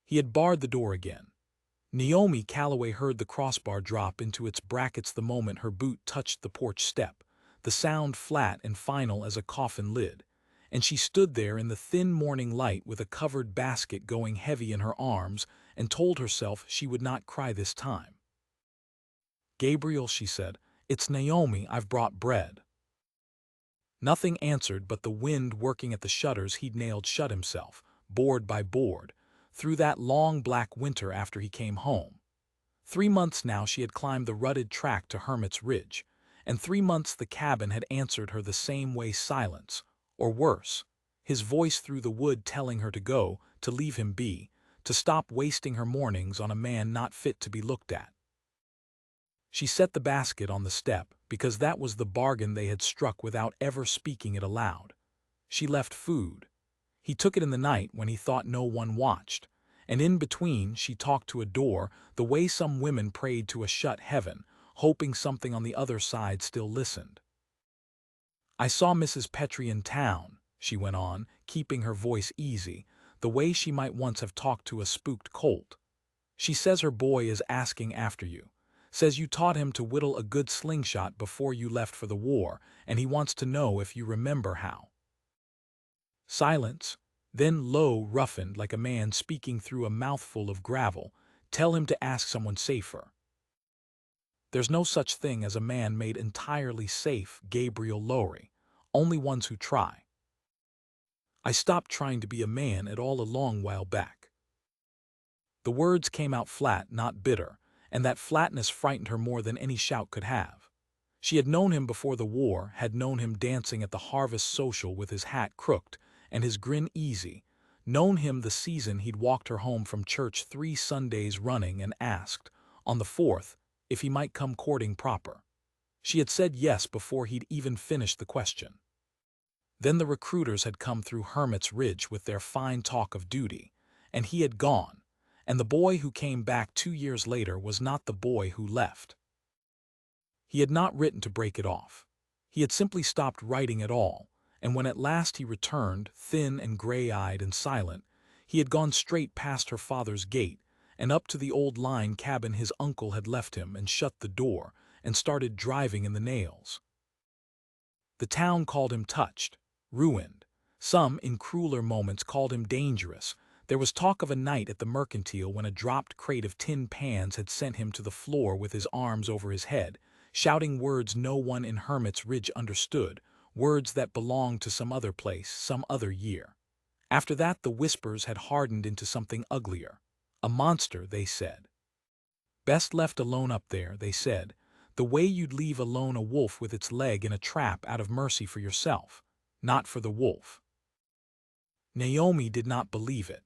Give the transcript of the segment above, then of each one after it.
He had barred the door again. Naomi Calloway heard the crossbar drop into its brackets the moment her boot touched the porch step, the sound flat and final as a coffin lid, and she stood there in the thin morning light with a covered basket going heavy in her arms and told herself she would not cry this time. "Gabriel," she said, "it's Naomi, I've brought bread." Nothing answered but the wind working at the shutters he'd nailed shut himself, board by board, through that long black winter after he came home. 3 months now she had climbed the rutted track to Hermit's Ridge, and 3 months the cabin had answered her the same way, silence, or worse, his voice through the wood telling her to go, to leave him be, to stop wasting her mornings on a man not fit to be looked at. She set the basket on the step, because that was the bargain they had struck without ever speaking it aloud. She left food. He took it in the night when he thought no one watched, and in between she talked to a door the way some women prayed to a shut heaven, hoping something on the other side still listened. "I saw Mrs. Petrie in town," she went on, keeping her voice easy, the way she might once have talked to a spooked colt. "She says her boy is asking after you. Says you taught him to whittle a good slingshot before you left for the war, and he wants to know if you remember how." Silence, then low, roughened like a man speaking through a mouthful of gravel. "Tell him to ask someone safer." "There's no such thing as a man made entirely safe, Gabriel Lowry. Only ones who try. I stopped trying to be a man at all a long while back." The words came out flat, not bitter, and that flatness frightened her more than any shout could have. She had known him before the war, had known him dancing at the harvest social with his hat crooked and his grin easy, known him the season he'd walked her home from church 3 Sundays running and asked, on the 4th, if he might come courting proper. She had said yes before he'd even finished the question. Then the recruiters had come through Hermit's Ridge with their fine talk of duty, and he had gone, and the boy who came back 2 years later was not the boy who left. He had not written to break it off. He had simply stopped writing at all, and when at last he returned, thin and gray-eyed and silent, he had gone straight past her father's gate and up to the old line cabin his uncle had left him and shut the door and started driving in the nails. The town called him touched, ruined. Some, in crueler moments, called him dangerous. There was talk of a night at the Mercantile when a dropped crate of tin pans had sent him to the floor with his arms over his head, shouting words no one in Hermit's Ridge understood, words that belonged to some other place, some other year. After that the whispers had hardened into something uglier. A monster, they said. Best left alone up there, they said, the way you'd leave alone a wolf with its leg in a trap out of mercy for yourself, not for the wolf. Naomi did not believe it.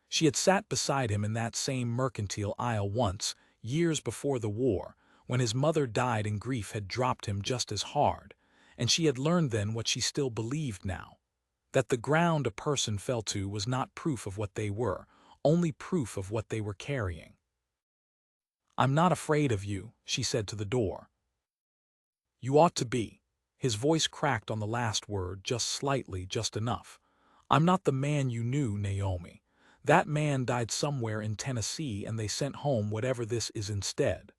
She had sat beside him in that same Mercantile aisle once, years before the war, when his mother died and grief had dropped him just as hard, and she had learned then what she still believed now, that the ground a person fell to was not proof of what they were, only proof of what they were carrying. "I'm not afraid of you," she said to the door. "You ought to be." His voice cracked on the last word, just slightly, just enough. "I'm not the man you knew, Naomi. That man died somewhere in Tennessee and they sent home whatever this is instead."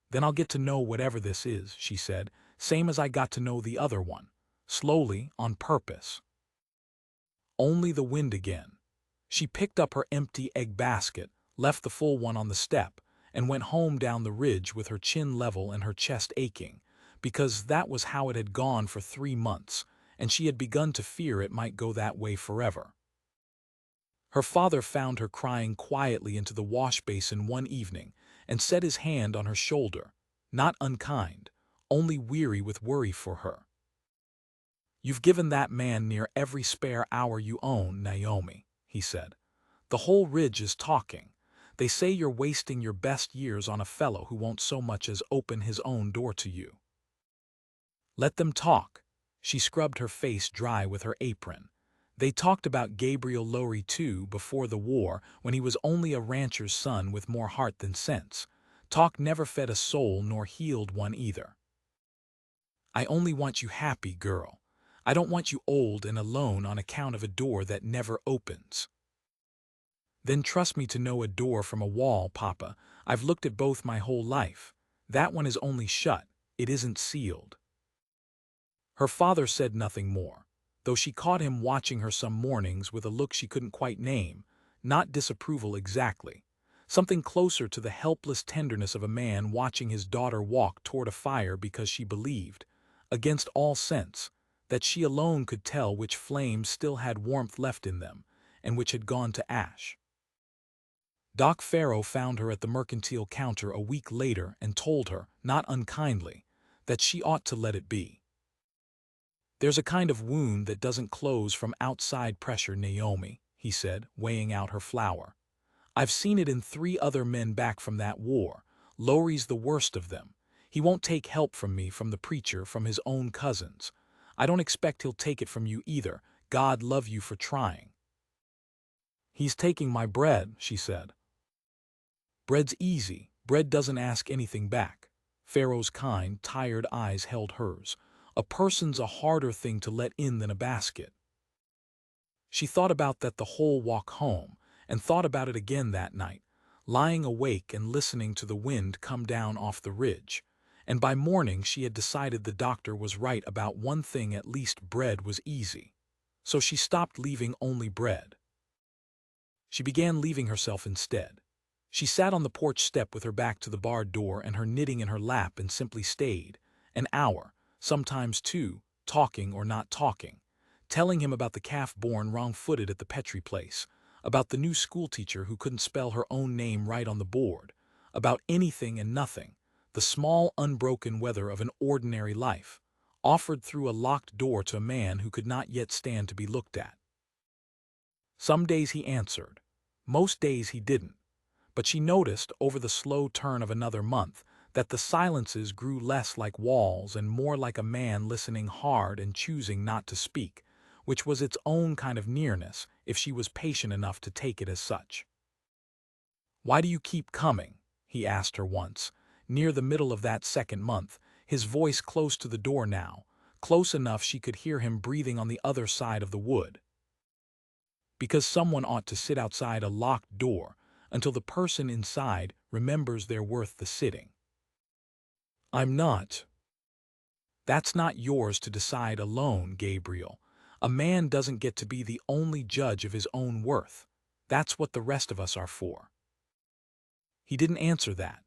"Then I'll get to know whatever this is," she said, "same as I got to know the other one. Slowly, on purpose." Only the wind again. She picked up her empty egg basket, left the full one on the step, and went home down the ridge with her chin level and her chest aching, because that was how it had gone for 3 months, and she had begun to fear it might go that way forever. Her father found her crying quietly into the wash basin one evening and set his hand on her shoulder, not unkind, only weary with worry for her. "You've given that man near every spare hour you own, Naomi," he said. "The whole ridge is talking. They say you're wasting your best years on a fellow who won't so much as open his own door to you." "Let them talk." She scrubbed her face dry with her apron. "They talked about Gabriel Lowry too before the war, when he was only a rancher's son with more heart than sense. Talk never fed a soul nor healed one either." "I only want you happy, girl. I don't want you old and alone on account of a door that never opens." Then trust me to know a door from a wall, Papa. I've looked at both my whole life. That one is only shut. It isn't sealed. Her father said nothing more, though she caught him watching her some mornings with a look she couldn't quite name, not disapproval exactly, something closer to the helpless tenderness of a man watching his daughter walk toward a fire because she believed, against all sense, that she alone could tell which flames still had warmth left in them and which had gone to ash. Doc Farrow found her at the mercantile counter a week later and told her, not unkindly, that she ought to let it be. "There's a kind of wound that doesn't close from outside pressure, Naomi," he said, weighing out her flour. "I've seen it in 3 other men back from that war. Lowry's the worst of them. He won't take help from me, from the preacher, from his own cousins. I don't expect he'll take it from you either. God love you for trying." "He's taking my bread," she said. "Bread's easy. Bread doesn't ask anything back." Pharaoh's kind, tired eyes held hers. "A person's a harder thing to let in than a basket." She thought about that the whole walk home, and thought about it again that night, lying awake and listening to the wind come down off the ridge. And by morning she had decided the doctor was right about one thing: at least bread was easy. So she stopped leaving only bread. She began leaving herself instead. She sat on the porch step with her back to the barred door and her knitting in her lap and simply stayed, an hour, sometimes 2, talking or not talking, telling him about the calf born wrong-footed at the Petrie place, about the new schoolteacher who couldn't spell her own name right on the board, about anything and nothing, the small unbroken weather of an ordinary life, offered through a locked door to a man who could not yet stand to be looked at. Some days he answered. Most days he didn't. But she noticed, over the slow turn of another month, that the silences grew less like walls and more like a man listening hard and choosing not to speak, which was its own kind of nearness if she was patient enough to take it as such. "Why do you keep coming?" he asked her once, near the middle of that second month, his voice close to the door now, close enough she could hear him breathing on the other side of the wood. "Because someone ought to sit outside a locked door until the person inside remembers they're worth the sitting." "I'm not." "That's not yours to decide alone, Gabriel. A man doesn't get to be the only judge of his own worth. That's what the rest of us are for." He didn't answer that,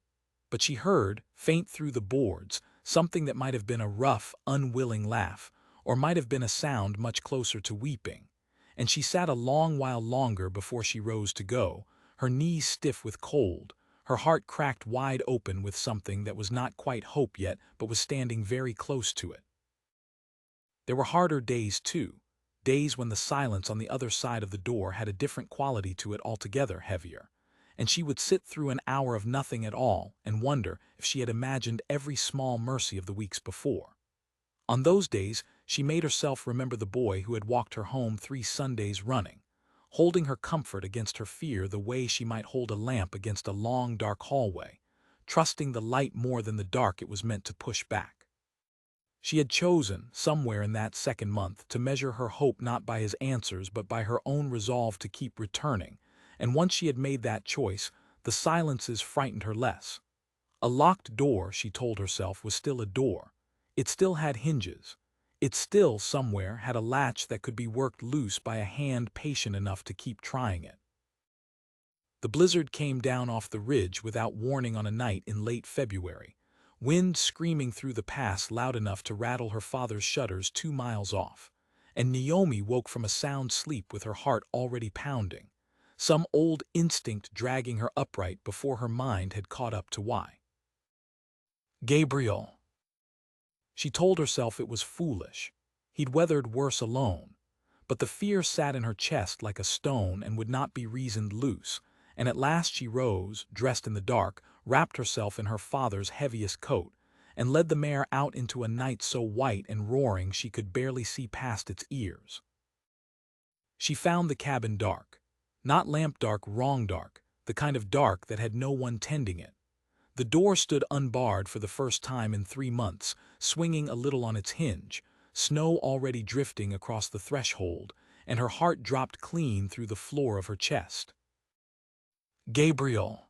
but she heard, faint through the boards, something that might have been a rough, unwilling laugh, or might have been a sound much closer to weeping, and she sat a long while longer before she rose to go, her knees stiff with cold, her heart cracked wide open with something that was not quite hope yet but was standing very close to it. There were harder days too, days when the silence on the other side of the door had a different quality to it, altogether heavier, and she would sit through an hour of nothing at all and wonder if she had imagined every small mercy of the weeks before. On those days she made herself remember the boy who had walked her home 3 Sundays running, holding her comfort against her fear the way she might hold a lamp against a long, dark hallway, trusting the light more than the dark it was meant to push back. She had chosen, somewhere in that second month, to measure her hope not by his answers but by her own resolve to keep returning, and once she had made that choice, the silences frightened her less. A locked door, she told herself, was still a door. It still had hinges. It still, somewhere, had a latch that could be worked loose by a hand patient enough to keep trying it. The blizzard came down off the ridge without warning on a night in late February, wind screaming through the pass loud enough to rattle her father's shutters 2 miles off, and Naomi woke from a sound sleep with her heart already pounding, some old instinct dragging her upright before her mind had caught up to why. Gabriel. She told herself it was foolish. He'd weathered worse alone. But the fear sat in her chest like a stone and would not be reasoned loose, and at last she rose, dressed in the dark, wrapped herself in her father's heaviest coat, and led the mare out into a night so white and roaring she could barely see past its ears. She found the cabin dark. Not lamp dark, wrong dark, the kind of dark that had no one tending it. The door stood unbarred for the first time in 3 months, swinging a little on its hinge, snow already drifting across the threshold, and her heart dropped clean through the floor of her chest. Gabriel.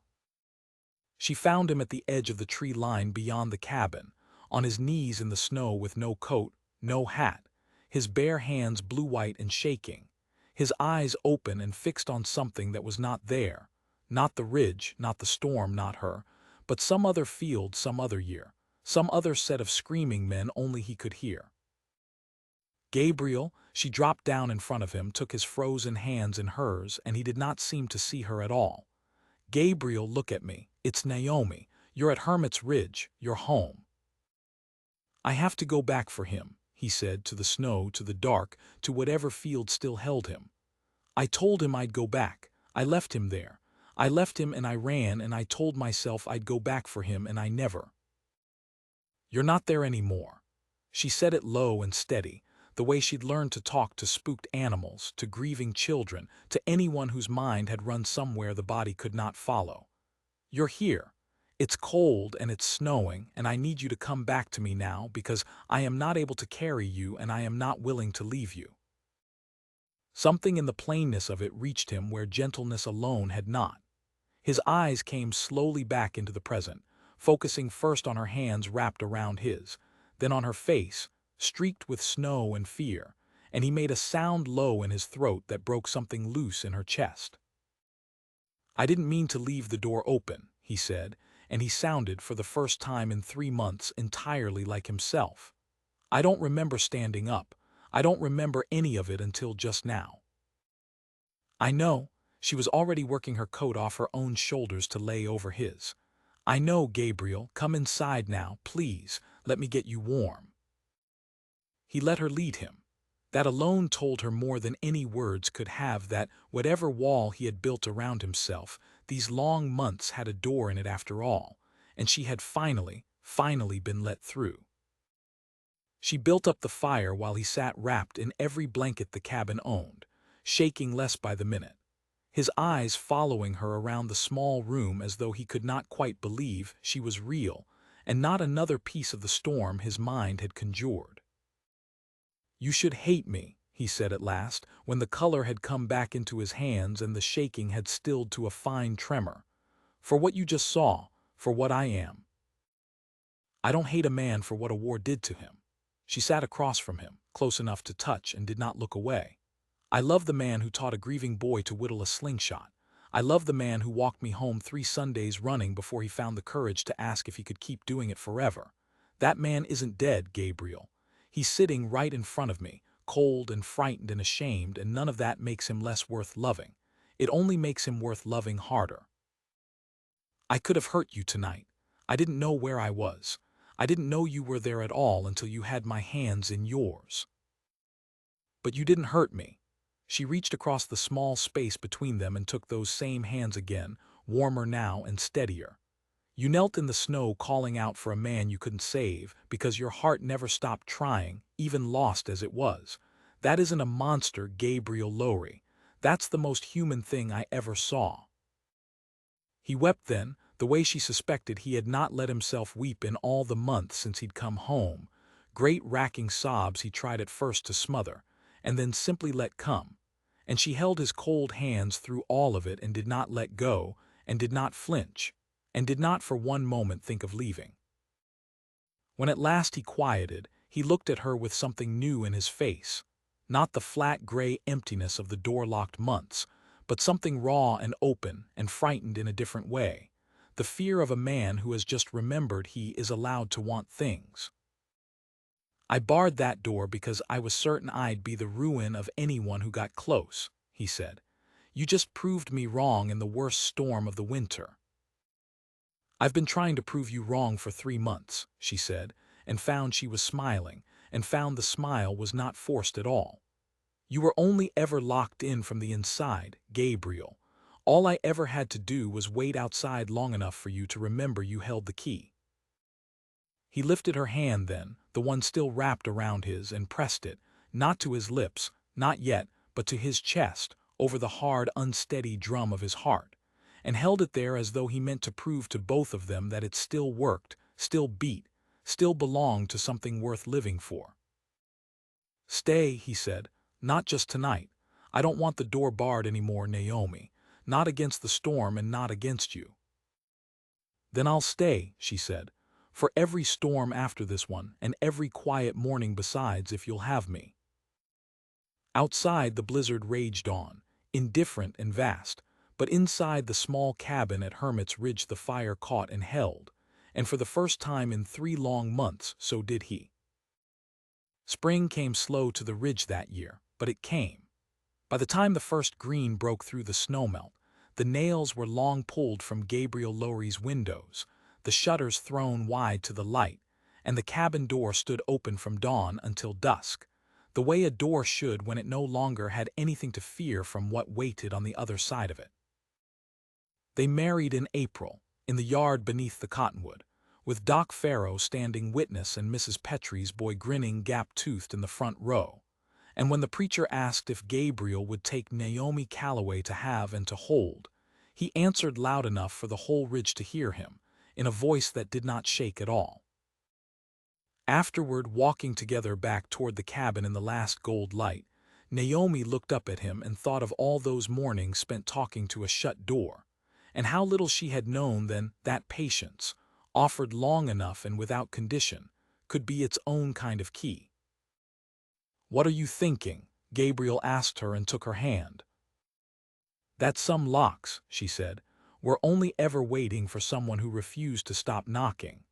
She found him at the edge of the tree line beyond the cabin, on his knees in the snow with no coat, no hat, his bare hands blue-white and shaking, his eyes open and fixed on something that was not there, not the ridge, not the storm, not her, but some other field, some other year, some other set of screaming men only he could hear. Gabriel, she dropped down in front of him, took his frozen hands in hers, and he did not seem to see her at all. Gabriel, look at me. It's Naomi. You're at Hermit's Ridge. You're home. I have to go back for him, he said, to the snow, to the dark, to whatever field still held him. I told him I'd go back. I left him there. I left him and I ran and I told myself I'd go back for him and I never. You're not there anymore. She said it low and steady, the way she'd learned to talk to spooked animals, to grieving children, to anyone whose mind had run somewhere the body could not follow. You're here. It's cold and it's snowing, and I need you to come back to me now because I am not able to carry you and I am not willing to leave you. Something in the plainness of it reached him where gentleness alone had not. His eyes came slowly back into the present, focusing first on her hands wrapped around his, then on her face, streaked with snow and fear, and he made a sound low in his throat that broke something loose in her chest. I didn't mean to leave the door open, he said, and he sounded, for the first time in 3 months, entirely like himself. I don't remember standing up. I don't remember any of it until just now. I know. She was already working her coat off her own shoulders to lay over his. I know, Gabriel, come inside now, please, let me get you warm. He let her lead him. That alone told her more than any words could have that whatever wall he had built around himself, these long months had a door in it after all, and she had finally been let through. She built up the fire while he sat wrapped in every blanket the cabin owned, shaking less by the minute, his eyes following her around the small room as though he could not quite believe she was real and not another piece of the storm his mind had conjured. You should hate me, he said at last, when the color had come back into his hands and the shaking had stilled to a fine tremor, for what you just saw, for what I am. I don't hate a man for what a war did to him. She sat across from him, close enough to touch, and did not look away. I love the man who taught a grieving boy to whittle a slingshot. I love the man who walked me home 3 Sundays running before he found the courage to ask if he could keep doing it forever. That man isn't dead, Gabriel. He's sitting right in front of me, cold and frightened and ashamed, and none of that makes him less worth loving. It only makes him worth loving harder. I could have hurt you tonight. I didn't know where I was. I didn't know you were there at all until you had my hands in yours. But you didn't hurt me. She reached across the small space between them and took those same hands again, warmer now and steadier. You knelt in the snow calling out for a man you couldn't save because your heart never stopped trying, even lost as it was. That isn't a monster, Gabriel Lowry. That's the most human thing I ever saw. He wept then, the way she suspected he had not let himself weep in all the months since he'd come home, great racking sobs he tried at first to smother, and then simply let come. And she held his cold hands through all of it and did not let go, and did not flinch, and did not for one moment think of leaving. When at last he quieted, he looked at her with something new in his face, not the flat gray emptiness of the door-locked months, but something raw and open and frightened in a different way, the fear of a man who has just remembered he is allowed to want things. I barred that door because I was certain I'd be the ruin of anyone who got close, he said. You just proved me wrong in the worst storm of the winter. I've been trying to prove you wrong for 3 months, she said, and found she was smiling, and found the smile was not forced at all. You were only ever locked in from the inside, Gabriel. All I ever had to do was wait outside long enough for you to remember you held the key. He lifted her hand then, the one still wrapped around his, and pressed it, not to his lips, not yet, but to his chest, over the hard, unsteady drum of his heart, and held it there as though he meant to prove to both of them that it still worked, still beat, still belonged to something worth living for. Stay, he said, not just tonight. I don't want the door barred anymore, Naomi. not against the storm and not against you." "Then I'll stay," she said, "for every storm after this one and every quiet morning besides if you'll have me." Outside the blizzard raged on, indifferent and vast, but inside the small cabin at Hermit's Ridge the fire caught and held, and for the first time in 3 long months so did he. Spring came slow to the ridge that year, but it came. By the time the first green broke through the snowmelt, the nails were long pulled from Gabriel Lowry's windows, the shutters thrown wide to the light, and the cabin door stood open from dawn until dusk, the way a door should when it no longer had anything to fear from what waited on the other side of it. They married in April, in the yard beneath the cottonwood, with Doc Farrow standing witness and Mrs. Petrie's boy grinning gap-toothed in the front row. And when the preacher asked if Gabriel would take Naomi Calloway to have and to hold, he answered loud enough for the whole ridge to hear him, in a voice that did not shake at all. Afterward, walking together back toward the cabin in the last gold light, Naomi looked up at him and thought of all those mornings spent talking to a shut door, and how little she had known then that patience, offered long enough and without condition, could be its own kind of key. "What are you thinking?" Gabriel asked her and took her hand. "That some locks," she said, "were only ever waiting for someone who refused to stop knocking."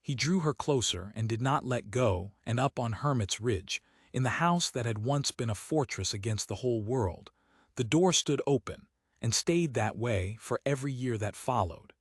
He drew her closer and did not let go, and up on Hermit's Ridge, in the house that had once been a fortress against the whole world, the door stood open, and stayed that way for every year that followed.